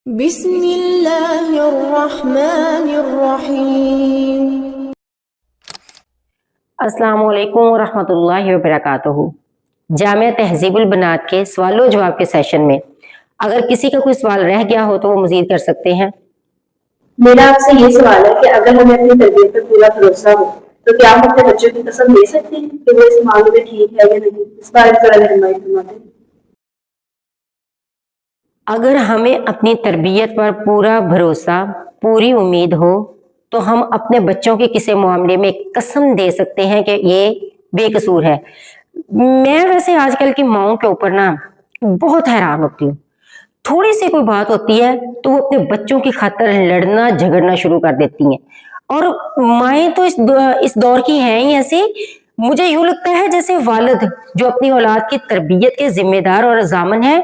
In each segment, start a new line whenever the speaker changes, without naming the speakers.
بسم اللہ الرحمن الرحیم۔
السلام علیکم ورحمۃ اللہ وبرکاتہ۔ جامعہ تہذیب البنات کے سوال و جواب کے سیشن میں اگر کسی کا کوئی سوال رہ گیا ہو تو وہ مزید کر سکتے ہیں۔
میرا آپ سے یہ سوال ہے کہ اگر ہمیں اپنی تربیت پر پورا بھروسہ ہو تو کیا ہم اپنے بچوں کی قسم لے سکتے ہیں کہ وہ اس معاملے میں ٹھیک ہے یا نہیں؟ اس بارے میں تھوڑا رہنمائی فرما دیں۔
اگر ہمیں اپنی تربیت پر پورا بھروسہ، پوری امید ہو تو ہم اپنے بچوں کے کسی معاملے میں قسم دے سکتے ہیں کہ یہ بے قصور ہے۔ میں ویسے آج کل کی ماؤں کے اوپر نا بہت حیران ہوتی ہوں۔ تھوڑی سی کوئی بات ہوتی ہے تو وہ اپنے بچوں کی خاطر لڑنا جھگڑنا شروع کر دیتی ہیں، اور مائیں تو اس دور کی ہیں ہی ایسی۔ مجھے یوں لگتا ہے جیسے والد جو اپنی اولاد کی تربیت کے ذمہ دار اور ضامن ہیں،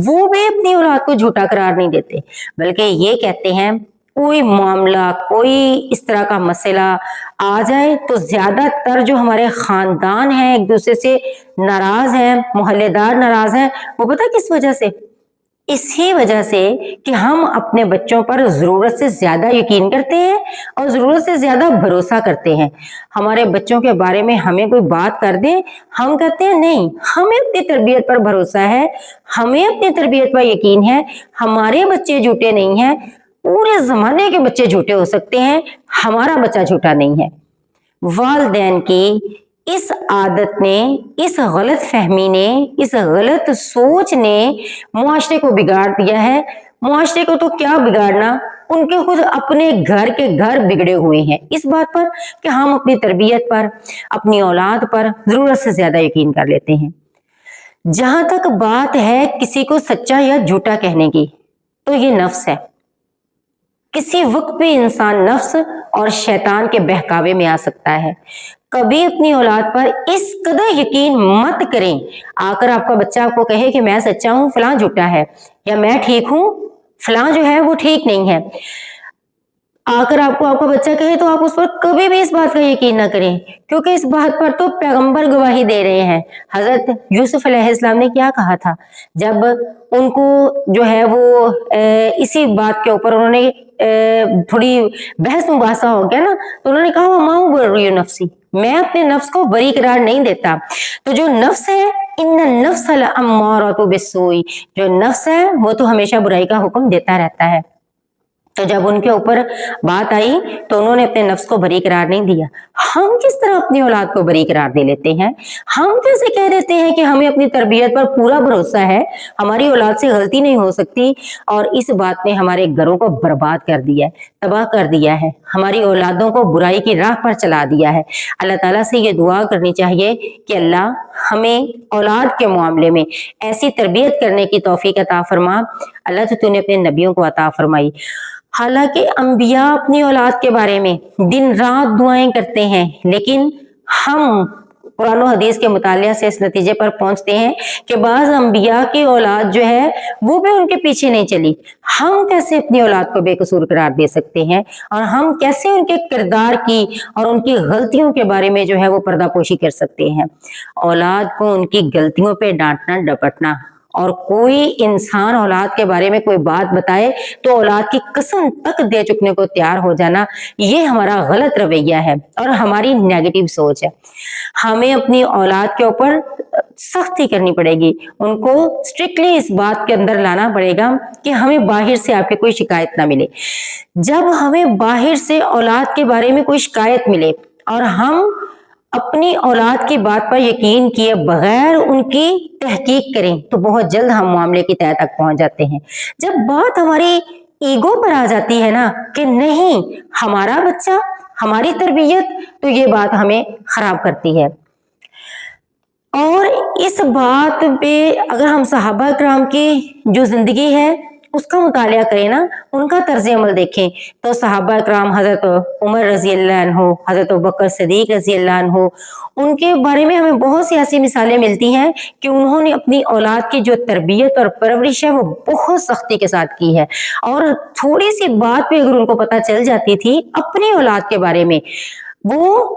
وہ بھی اپنی اولاد کو جھوٹا قرار نہیں دیتے، بلکہ یہ کہتے ہیں کوئی معاملہ، کوئی اس طرح کا مسئلہ آ جائے تو زیادہ تر جو ہمارے خاندان ہیں ایک دوسرے سے ناراض ہیں، محلے دار ناراض ہیں، وہ پتہ کس وجہ سے؟ اسی وجہ سے کہ ہم اپنے بچوں پر ضرورت سے زیادہ یقین کرتے ہیں اور ضرورت سے زیادہ بھروسہ کرتے ہیں۔ ہمارے بچوں کے بارے میں ہمیں کوئی بات کر دیں، ہم کہتے ہیں نہیں، ہمیں اپنی تربیت پر بھروسہ ہے، ہمیں اپنی تربیت پر یقین ہے، ہمارے بچے جھوٹے نہیں ہیں، پورے زمانے کے بچے جھوٹے ہو سکتے ہیں، ہمارا بچہ جھوٹا نہیں ہے۔ والدین کی اس عادت نے، اس غلط فہمی نے، اس غلط سوچ نے معاشرے کو بگاڑ دیا ہے۔ معاشرے کو تو کیا بگاڑنا، ان کے خود اپنے گھر کے گھر بگڑے ہوئے ہیں اس بات پر کہ ہم اپنی تربیت پر، اپنی اولاد پر ضرورت سے زیادہ یقین کر لیتے ہیں۔ جہاں تک بات ہے کسی کو سچا یا جھوٹا کہنے کی، تو یہ نفس ہے۔ کسی وقت بھی انسان نفس اور شیطان کے بہکاوے میں آ سکتا ہے۔ کبھی اپنی اولاد پر اس قدر یقین مت کریں، آ کر آپ کا بچہ آپ کو کہے کہ میں سچا ہوں، فلاں جھوٹا ہے، یا میں ٹھیک ہوں، فلاں جو ہے وہ ٹھیک نہیں ہے۔ آ کر آپ کا بچہ کہے تو آپ اس پر کبھی بھی اس بات کا یقین نہ کریں، کیونکہ اس بات پر تو پیغمبر گواہی دے رہے ہیں۔ حضرت یوسف علیہ السلام نے کیا کہا تھا جب ان کو جو ہے وہ اسی بات کے اوپر انہوں نے تھوڑی بحث مباحثہ ہو گیا نا، تو انہوں نے کہا وما ابرئ نفسی، میں اپنے نفس کو بری قرار نہیں دیتا۔ تو جو نفس ہے، ان النفس لامارۃ بالسوء، جو نفس ہے وہ تو ہمیشہ برائی کا حکم دیتا رہتا ہے۔ تو جب ان کے اوپر بات آئی تو انہوں نے اپنے نفس کو بری قرار نہیں دیا۔ ہم کس طرح اپنی اولاد کو بری قرار دے لیتے ہیں؟ ہم کیسے کہہ دیتے ہیں کہ ہمیں اپنی تربیت پر پورا بھروسہ ہے، ہماری اولاد سے غلطی نہیں ہو سکتی، اور اس بات نے ہمارے گھروں کو برباد کر دیا ہے، تباہ کر دیا ہے، ہماری اولادوں کو برائی کی راہ پر چلا دیا ہے۔ اللہ تعالیٰ سے یہ دعا کرنی چاہیے کہ اللہ ہمیں اولاد کے معاملے میں ایسی تربیت کرنے کی توفیق عطا فرما۔ اللہ تو نے اپنے نبیوں کو عطا فرمائی۔ حالانکہ انبیاء اپنی اولاد کے بارے میں دن رات دعائیں کرتے ہیں، لیکن ہم قرآن و حدیث کے مطالعہ سے اس نتیجے پر پہنچتے ہیں کہ بعض انبیاء کی اولاد جو ہے وہ بھی ان کے پیچھے نہیں چلی۔ ہم کیسے اپنی اولاد کو بے قصور قرار دے سکتے ہیں، اور ہم کیسے ان کے کردار کی اور ان کی غلطیوں کے بارے میں جو ہے وہ پردہ پوشی کر سکتے ہیں؟ اولاد کو ان کی غلطیوں پہ ڈانٹنا ڈپٹنا، اور کوئی انسان اولاد کے بارے میں کوئی بات بتائے تو اولاد کی قسم تک دے چکنے کو تیار ہو جانا، یہ ہمارا غلط رویہ ہے اور ہماری نیگیٹو سوچ ہے۔ ہمیں اپنی اولاد کے اوپر سختی کرنی پڑے گی، ان کو اسٹرکٹلی اس بات کے اندر لانا پڑے گا کہ ہمیں باہر سے آپ کے کوئی شکایت نہ ملے۔ جب ہمیں باہر سے اولاد کے بارے میں کوئی شکایت ملے اور ہم اپنی اولاد کی بات پر یقین کیے بغیر ان کی تحقیق کریں تو بہت جلد ہم معاملے کی تہہ تک پہنچ جاتے ہیں۔ جب بات ہماری ایگو پر آ جاتی ہے نا کہ نہیں ہمارا بچہ، ہماری تربیت، تو یہ بات ہمیں خراب کرتی ہے۔ اور اس بات پہ اگر ہم صحابہ کرام کی جو زندگی ہے اس کا مطالعہ کریں نا، ان کا طرز عمل دیکھیں، تو صحابہ کرام حضرت عمر رضی اللہ عنہ، حضرت ابوبکر صدیق رضی اللہ عنہ، ان کے بارے میں ہمیں بہت سی ایسی مثالیں ملتی ہیں کہ انہوں نے اپنی اولاد کی جو تربیت اور پرورش ہے وہ بہت سختی کے ساتھ کی ہے، اور تھوڑی سی بات بھی اگر ان کو پتہ چل جاتی تھی اپنی اولاد کے بارے میں، وہ